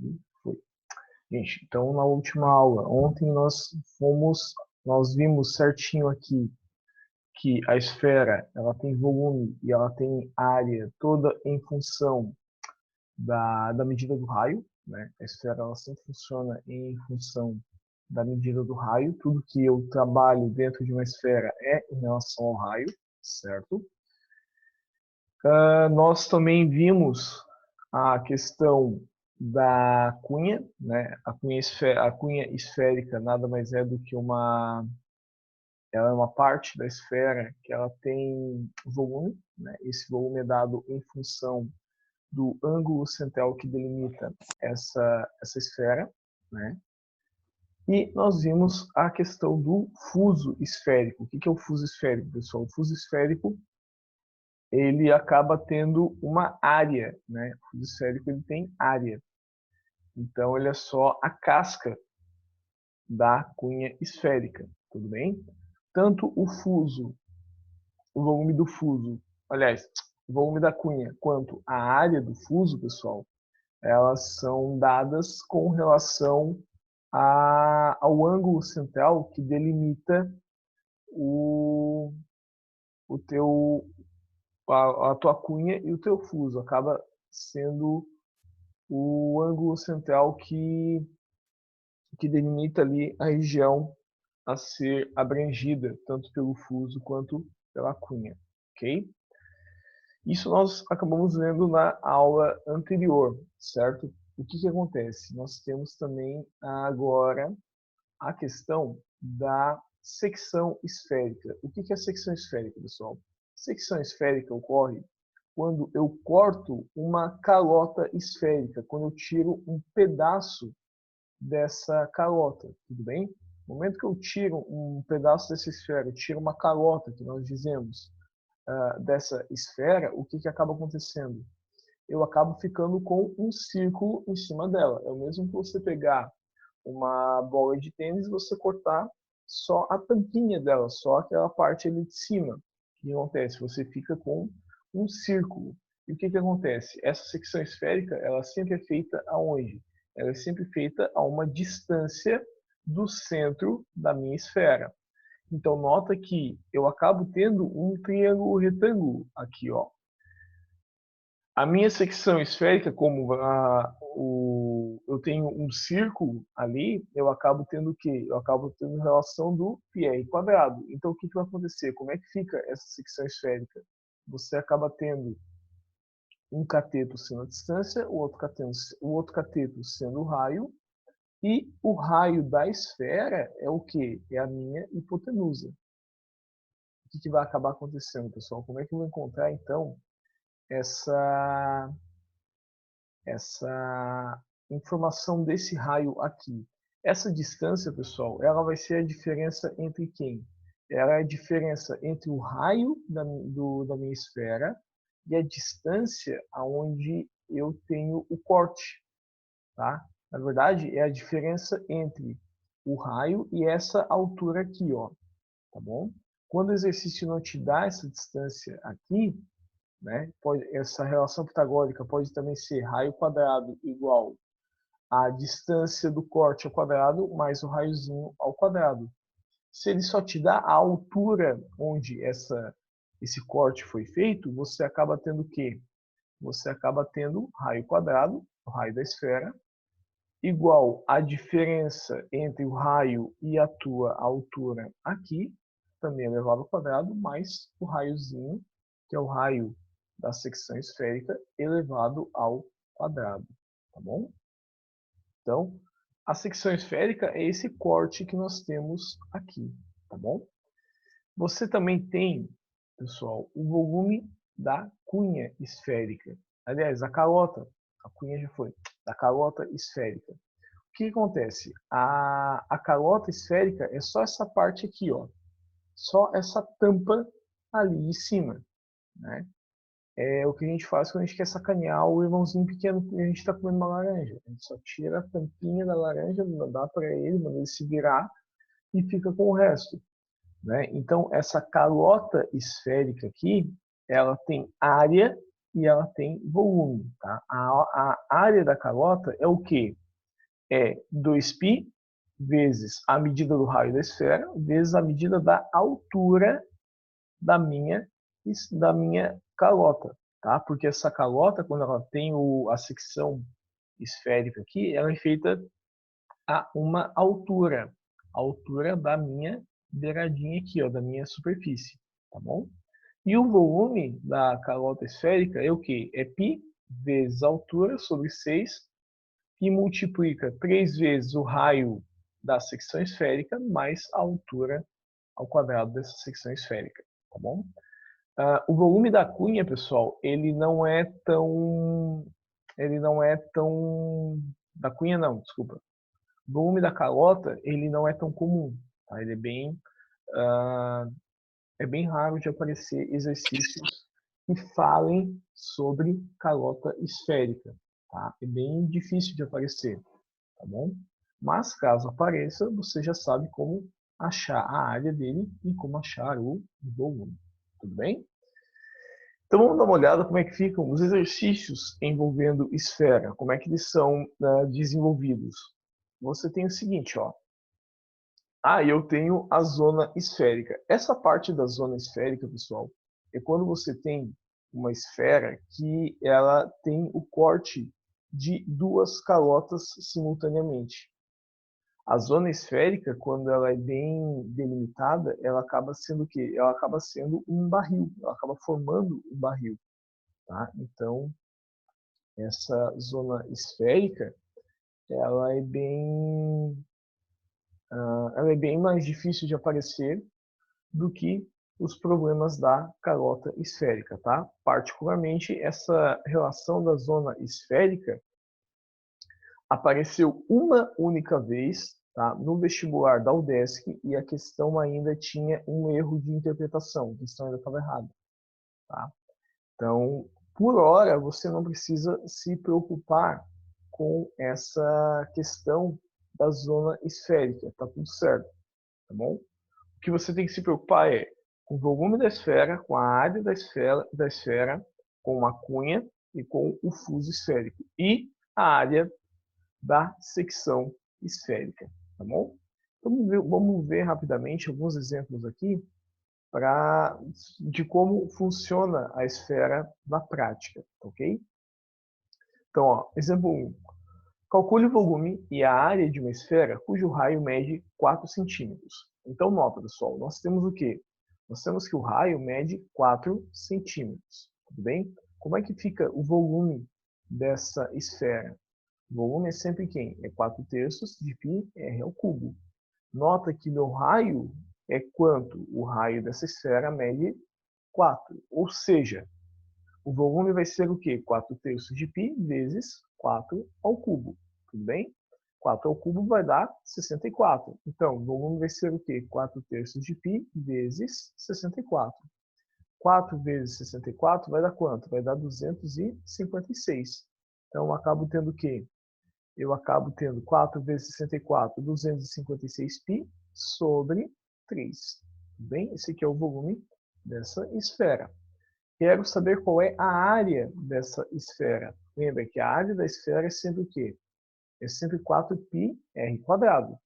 E foi. Gente, então na última aula, ontem nós vimos certinho aqui que a esfera ela tem volume e ela tem área toda em função da medida do raio, né? A esfera ela sempre funciona em função da medida do raio. Tudo que eu trabalho dentro de uma esfera é em relação ao raio, certo? Nós também vimos a questão da cunha, né? A cunha esférica nada mais é do que ela é uma parte da esfera que ela tem volume, né? Esse volume é dado em função do ângulo central que delimita essa esfera, né? E nós vimos a questão do fuso esférico. O que é o fuso esférico, pessoal? O fuso esférico ele acaba tendo uma área, né? O fuso esférico ele tem área. Então ele é só a casca da cunha esférica, tudo bem? Tanto o volume do fuso, aliás, o volume da cunha, quanto a área do fuso, pessoal, elas são dadas com relação ao ângulo central que delimita o, o teu, a tua cunha e o teu fuso. Acaba sendo o ângulo central que delimita ali a região a ser abrangida, tanto pelo fuso quanto pela cunha, ok? Isso nós acabamos vendo na aula anterior, certo? O que acontece? Nós temos também agora a questão da secção esférica. O que é a secção esférica, pessoal? Secção esférica ocorre quando eu corto uma calota esférica, quando eu tiro um pedaço dessa calota, tudo bem? No momento que eu tiro um pedaço dessa esfera, eu tiro uma calota, que nós dizemos, dessa esfera, o que acaba acontecendo? Eu acabo ficando com um círculo em cima dela. É o mesmo que você pegar uma bola de tênis e você cortar só a tampinha dela, só aquela parte ali de cima. O que acontece? Você fica com um círculo. E o que acontece? Essa secção esférica, ela sempre é feita aonde? Ela é sempre feita a uma distância do centro da minha esfera. Então, nota que eu acabo tendo um triângulo retângulo aqui, ó. A minha secção esférica, como eu tenho um círculo ali, eu acabo tendo o quê? Eu acabo tendo relação do πr quadrado. Então, o que vai acontecer? Como é que fica essa secção esférica? Você acaba tendo um cateto sendo a distância, o outro cateto sendo o raio, e o raio da esfera é o quê? É a minha hipotenusa. O que vai acabar acontecendo, pessoal? Como é que eu vou encontrar, então, essa informação desse raio aqui? Essa distância, pessoal, ela vai ser a diferença entre quem? Ela é a diferença entre o raio da minha esfera e a distância aonde eu tenho o corte, tá? Na verdade, é a diferença entre o raio e essa altura aqui, ó, tá bom? Quando o exercício não te dá essa distância aqui, né, essa relação pitagórica pode também ser raio quadrado igual a distância do corte ao quadrado mais o raiozinho ao quadrado. Se ele só te dá a altura onde esse corte foi feito, você acaba tendo o quê? Você acaba tendo raio quadrado, o raio da esfera, igual a diferença entre o raio e a tua altura aqui, também elevado ao quadrado, mais o raiozinho, que é o raio da secção esférica, elevado ao quadrado, tá bom? Então, a secção esférica é esse corte que nós temos aqui, tá bom? Você também tem, pessoal, o volume da cunha esférica. Aliás, a calota, a cunha já foi, da calota esférica. O que acontece? A calota esférica é só essa parte aqui, ó. Só essa tampa ali de cima, né? É o que a gente faz quando a gente quer sacanear o irmãozinho pequeno que a gente está comendo uma laranja. A gente só tira a tampinha da laranja, dá para ele, manda ele se virar e fica com o resto, né? Então, essa calota esférica aqui, ela tem área e ela tem volume. Tá? A área da calota é o quê? É 2π vezes a medida do raio da esfera, vezes a medida da altura da minha calota. Tá? Porque essa calota, quando ela tem a secção esférica aqui, ela é feita a uma altura. A altura da minha beiradinha aqui, ó, da minha superfície. Tá bom? E o volume da calota esférica é o quê? É π vezes a altura sobre 6, que multiplica 3 vezes o raio da secção esférica mais a altura ao quadrado dessa secção esférica. Tá bom? O volume da cunha, pessoal, ele não é tão... Da cunha não, desculpa. O volume da calota, ele não é tão comum. Tá? Ele é bem raro de aparecer exercícios que falem sobre calota esférica. Tá? É bem difícil de aparecer. Tá bom? Mas, caso apareça, você já sabe como achar a área dele e como achar o volume. Tudo bem? Então vamos dar uma olhada como é que ficam os exercícios envolvendo esfera, como é que eles são desenvolvidos. Você tem o seguinte, ó. Eu tenho a zona esférica. Essa parte da zona esférica, pessoal, é quando você tem uma esfera que ela tem o corte de duas calotas simultaneamente. A zona esférica, quando ela é bem delimitada, ela acaba sendo o quê? Ela acaba sendo um barril, ela acaba formando um barril. Tá? Então, essa zona esférica, ela é bem mais difícil de aparecer do que os problemas da calota esférica, tá? Particularmente, essa relação da zona esférica apareceu uma única vez, tá? No vestibular da UDESC, e a questão ainda tinha um erro de interpretação, a questão ainda estava errada, tá? Então, por hora, você não precisa se preocupar com essa questão da zona esférica, tá tudo certo, tá bom? O que você tem que se preocupar é com o volume da esfera, com a área da esfera, com a cunha e com o fuso esférico e a área da secção esférica, tá bom? Então, vamos ver rapidamente alguns exemplos aqui de como funciona a esfera na prática, ok? Então, ó, exemplo 1. Calcule o volume e a área de uma esfera cujo raio mede 4 centímetros. Então, nota, pessoal, nós temos o quê? Nós temos que o raio mede 4 centímetros, tudo bem? Como é que fica o volume dessa esfera? O volume é sempre quem? É 4/3 de πr ao cubo. Nota que meu raio é quanto? O raio dessa esfera mede 4. Ou seja, o volume vai ser o quê? 4/3 de π vezes 4 ao cubo. Tudo bem? 4 ao cubo vai dar 64. Então, o volume vai ser o quê? 4/3 de π vezes 64. 4 vezes 64 vai dar quanto? Vai dar 256. Então, eu acabo tendo o quê? Eu acabo tendo 4 vezes 64, 256π sobre 3. Bem, esse aqui é o volume dessa esfera. Quero saber qual é a área dessa esfera. Lembra que a área da esfera é sempre o quê? É sempre 4πr².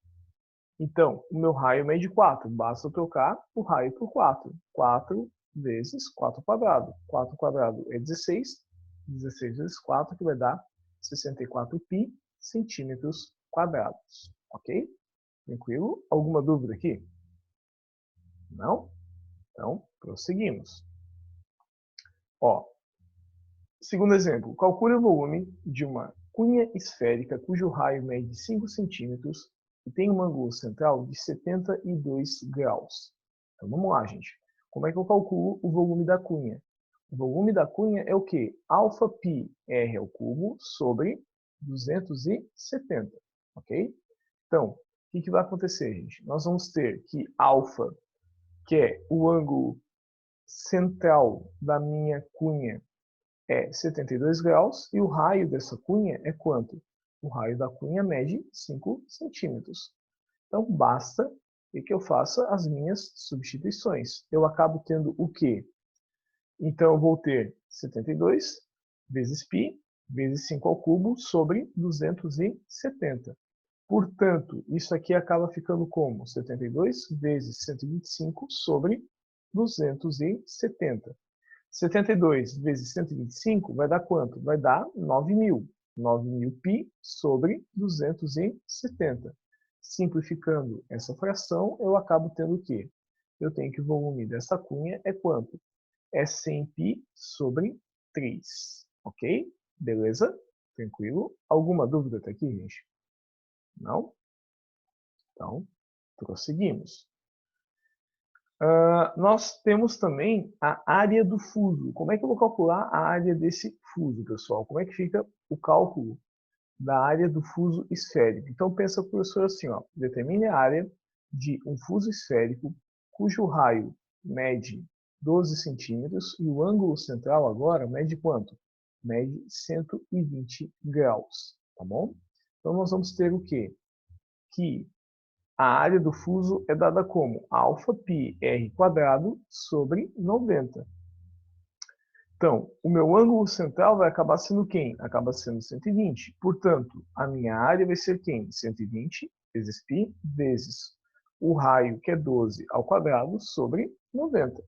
Então, o meu raio mede 4. Basta eu trocar o raio por 4. 4 vezes 4². 4² é 16. 16 vezes 4, que vai dar 64π centímetros quadrados. Ok? Tranquilo? Alguma dúvida aqui? Não? Então, prosseguimos. Ó, segundo exemplo, calcule o volume de uma cunha esférica cujo raio mede 5 centímetros e tem um ângulo central de 72 graus. Então vamos lá, gente. Como é que eu calculo o volume da cunha? O volume da cunha é o quê? Alφ πr² sobre 270, ok? Então, o que vai acontecer, gente? Nós vamos ter que alfa, que é o ângulo central da minha cunha, é 72 graus, e o raio dessa cunha é quanto? O raio da cunha mede 5 centímetros. Então, basta que eu faça as minhas substituições. Eu acabo tendo o quê? Então, eu vou ter 72 vezes π vezes 5 ao cubo sobre 270. Portanto, isso aqui acaba ficando como 72 vezes 125 sobre 270. 72 vezes 125 vai dar quanto? Vai dar 9.000. 9.000 π sobre 270. Simplificando essa fração, eu acabo tendo o quê? Eu tenho que o volume dessa cunha é quanto? É 100 π sobre 3. Ok? Beleza? Tranquilo? Alguma dúvida até aqui, gente? Não? Então, prosseguimos. Nós temos também a área do fuso. Como é que eu vou calcular a área desse fuso, pessoal? Como é que fica o cálculo da área do fuso esférico? Então, pensa, professor, assim, ó, determine a área de um fuso esférico cujo raio mede 12 centímetros e o ângulo central agora mede quanto? Mede 120 graus, tá bom? Então, nós vamos ter o quê? Que a área do fuso é dada como απr² sobre 90. Então, o meu ângulo central vai acabar sendo quem? Acaba sendo 120. Portanto, a minha área vai ser quem? 120 vezes π vezes o raio, que é 12 ao quadrado, sobre 90.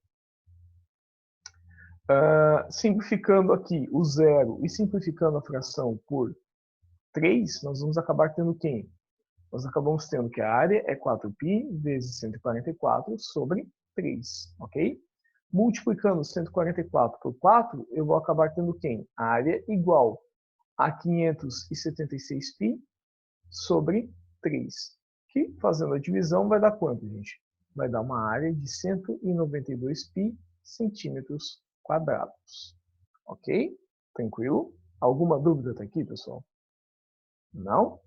Simplificando aqui o zero e simplificando a fração por 3, nós vamos acabar tendo quem? Nós acabamos tendo que a área é 4π vezes 144 sobre 3, ok? Multiplicando 144 por 4, eu vou acabar tendo quem? A área igual a 576π sobre 3, que, fazendo a divisão, vai dar quanto, gente? Vai dar uma área de 192π centímetros quadrados, ok? Tranquilo? Alguma dúvida até aqui, pessoal? Não?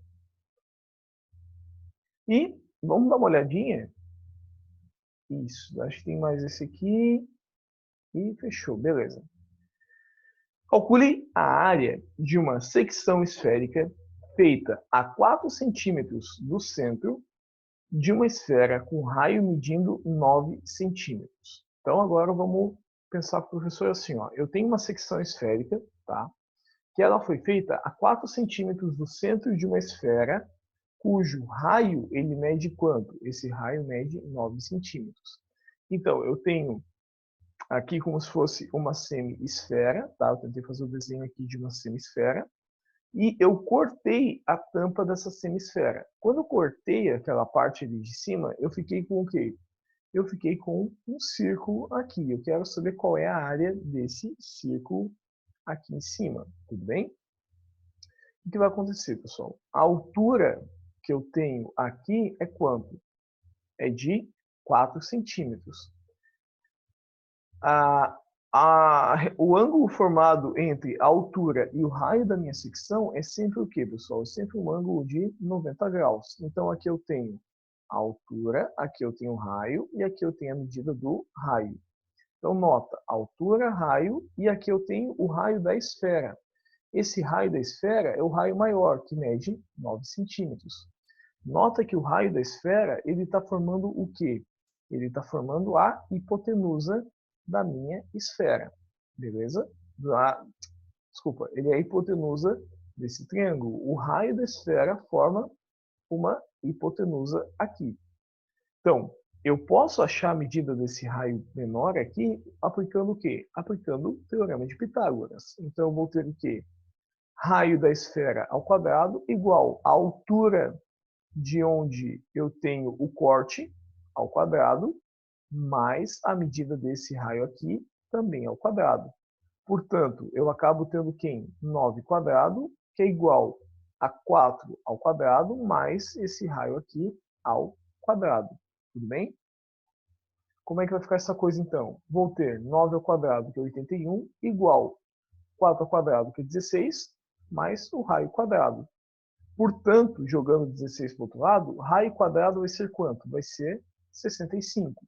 E vamos dar uma olhadinha. Isso, acho que tem mais esse aqui. E fechou, beleza. Calcule a área de uma secção esférica feita a 4 centímetros do centro de uma esfera com raio medindo 9 centímetros. Então agora vamos pensar para o professor assim, ó. Eu tenho uma secção esférica, tá? Que ela foi feita a 4 centímetros do centro de uma esfera cujo raio ele mede quanto? Esse raio mede 9 centímetros. Então, eu tenho aqui como se fosse uma semi-esfera, tá? Eu tentei fazer o desenho aqui de uma semi-esfera. E eu cortei a tampa dessa semi-esfera. Quando eu cortei aquela parte ali de cima, eu fiquei com o quê? Eu fiquei com um círculo aqui. Eu quero saber qual é a área desse círculo aqui em cima, tudo bem? O que vai acontecer, pessoal? A altura que eu tenho aqui é quanto? É de 4 centímetros. O ângulo formado entre a altura e o raio da minha secção é sempre o quê, pessoal? É sempre um ângulo de 90 graus. Então, aqui eu tenho a altura, aqui eu tenho o raio e aqui eu tenho a medida do raio. Então, nota, altura, raio, e aqui eu tenho o raio da esfera. Esse raio da esfera é o raio maior, que mede 9 centímetros. Nota que o raio da esfera ele está formando o quê? Ele está formando a hipotenusa da minha esfera, beleza? Desculpa, ele é a hipotenusa desse triângulo. O raio da esfera forma uma hipotenusa aqui. Então, eu posso achar a medida desse raio menor aqui aplicando o quê? Aplicando o teorema de Pitágoras. Então, eu vou ter o quê? Raio da esfera ao quadrado igual a altura de onde eu tenho o corte ao quadrado, mais a medida desse raio aqui também ao quadrado. Portanto, eu acabo tendo quem? 9 quadrado, que é igual a 4 ao quadrado, mais esse raio aqui ao quadrado. Tudo bem? Como é que vai ficar essa coisa então? Vou ter 9 ao quadrado, que é 81, igual 4 ao quadrado, que é 16, mais o raio quadrado. Portanto, jogando 16 para o outro lado, raio quadrado vai ser quanto? Vai ser 65.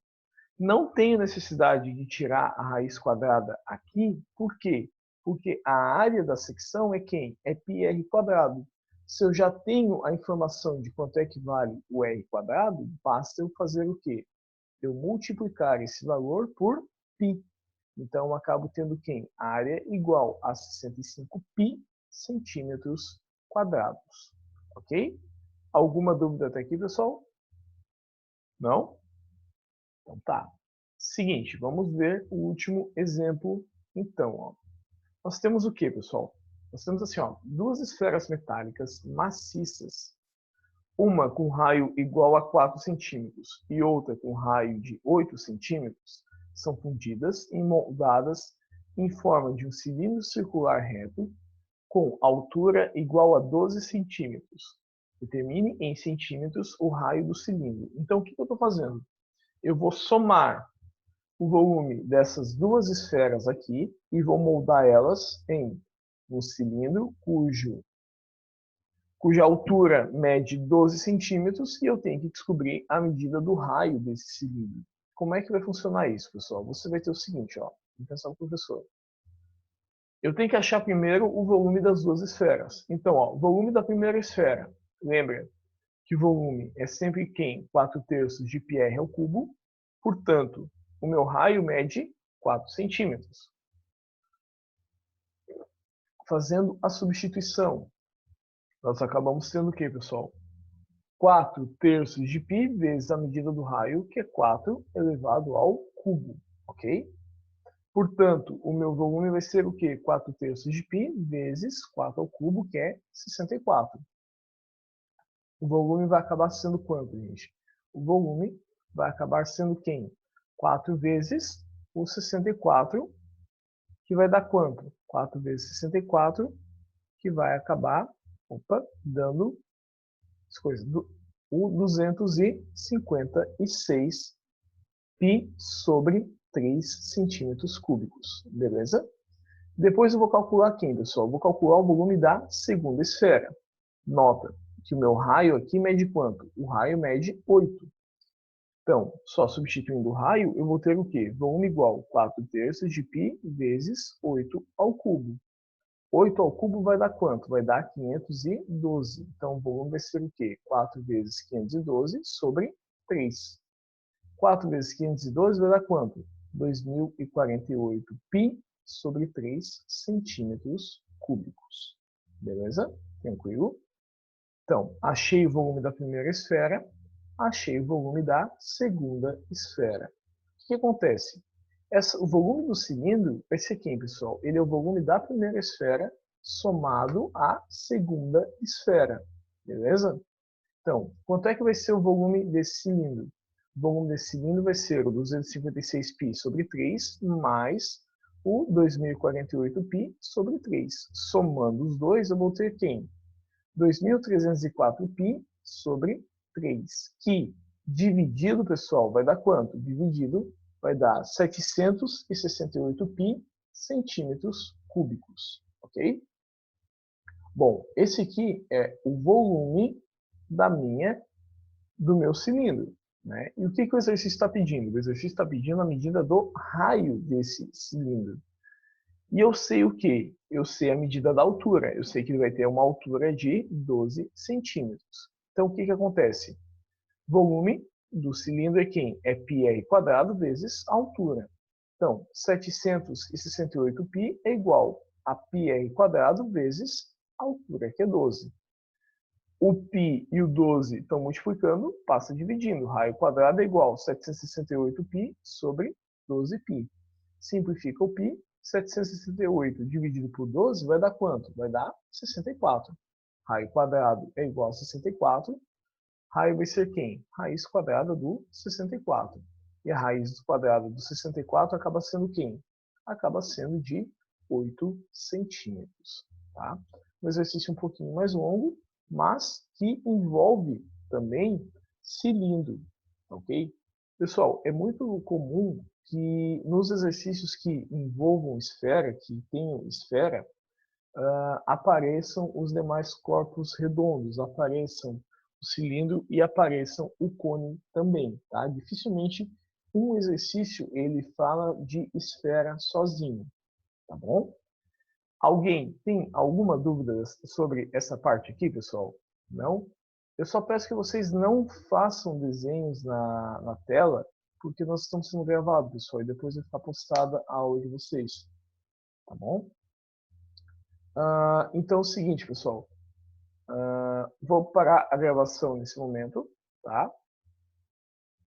Não tenho necessidade de tirar a raiz quadrada aqui, por quê? Porque a área da secção é quem? É πr². Se eu já tenho a informação de quanto é que vale o r², basta eu fazer o quê? Eu multiplicar esse valor por π. Então, eu acabo tendo quem? Área igual a 65π centímetros quadrados. Ok? Alguma dúvida até aqui, pessoal? Não? Então tá. Seguinte, vamos ver o último exemplo. Então, ó. Nós temos o que, pessoal? Nós temos assim, ó, duas esferas metálicas maciças, uma com raio igual a 4 centímetros e outra com raio de 8 centímetros, são fundidas e moldadas em forma de um cilindro circular reto com altura igual a 12 centímetros. Determine em centímetros o raio do cilindro. Então, o que eu estou fazendo? Eu vou somar o volume dessas duas esferas aqui e vou moldar elas em um cilindro cuja altura mede 12 centímetros e eu tenho que descobrir a medida do raio desse cilindro. Como é que vai funcionar isso, pessoal? Você vai ter o seguinte, ó, vou pensar no professor. Eu tenho que achar primeiro o volume das duas esferas. Então, ó, o volume da primeira esfera, lembra que o volume é sempre quem? 4/3 de πr ao cubo. Portanto, o meu raio mede 4 centímetros. Fazendo a substituição, nós acabamos tendo o que, pessoal? 4/3 de π vezes a medida do raio, que é 4 elevado ao cubo, ok? Portanto, o meu volume vai ser o quê? 4/3 de π vezes 4 ao cubo, que é 64. O volume vai acabar sendo quanto, gente? O volume vai acabar sendo quem? 4 vezes o 64, que vai dar quanto? 4 vezes 64, que vai acabar, dando as coisas, o 256 π sobre 3 centímetros cúbicos, beleza? Depois eu vou calcular quem, pessoal? Eu vou calcular o volume da segunda esfera. Nota que o meu raio aqui mede quanto? O raio mede 8. Então, só substituindo o raio, eu vou ter o quê? Volume igual a 4/3 de π vezes 8 ao cubo. 8 ao cubo vai dar quanto? Vai dar 512. Então, o volume vai ser o quê? 4 vezes 512 sobre 3. 4 vezes 512 vai dar quanto? 2048 π sobre 3 centímetros cúbicos. Beleza? Tranquilo? Então, achei o volume da primeira esfera, achei o volume da segunda esfera. O que acontece? O volume do cilindro vai ser quem, pessoal? Ele é o volume da primeira esfera somado à segunda esfera. Beleza? Então, quanto é que vai ser o volume desse cilindro? O volume desse cilindro vai ser o 256 π sobre 3 mais o 2048 π sobre 3. Somando os dois, eu vou ter quem? 2.304 π sobre 3, que dividido, pessoal, vai dar quanto? Dividido vai dar 768 π centímetros cúbicos, ok? Bom, esse aqui é o volume do meu cilindro, né? E o que o exercício está pedindo? O exercício está pedindo a medida do raio desse cilindro. E eu sei o quê? Eu sei a medida da altura. Eu sei que ele vai ter uma altura de 12 centímetros. Então, o que acontece? Volume do cilindro é quem? É πr² vezes a altura. Então, 768 π é igual a πr² vezes a altura, que é 12. O π e o 12 estão multiplicando, passa dividindo. Raio quadrado é igual a 768 π sobre 12 π. Simplifica o π. 768 dividido por 12 vai dar quanto? Vai dar 64. Raio quadrado é igual a 64. Raio vai ser quem? Raiz quadrada do 64. E a raiz quadrada do 64 acaba sendo quem? Acaba sendo de 8 centímetros. Tá? Um exercício um pouquinho mais longo, mas que envolve também cilindro. Ok? Pessoal, é muito comum que nos exercícios que envolvam esfera, que tenham esfera, apareçam os demais corpos redondos, apareçam o cilindro e apareçam o cone também. Tá? Dificilmente um exercício ele fala de esfera sozinho. Tá bom? Alguém tem alguma dúvida sobre essa parte aqui, pessoal? Não? Eu só peço que vocês não façam desenhos na tela porque nós estamos sendo gravados, pessoal, e depois vai ficar postada a aula de vocês, tá bom? Então é o seguinte, pessoal, vou parar a gravação nesse momento, tá?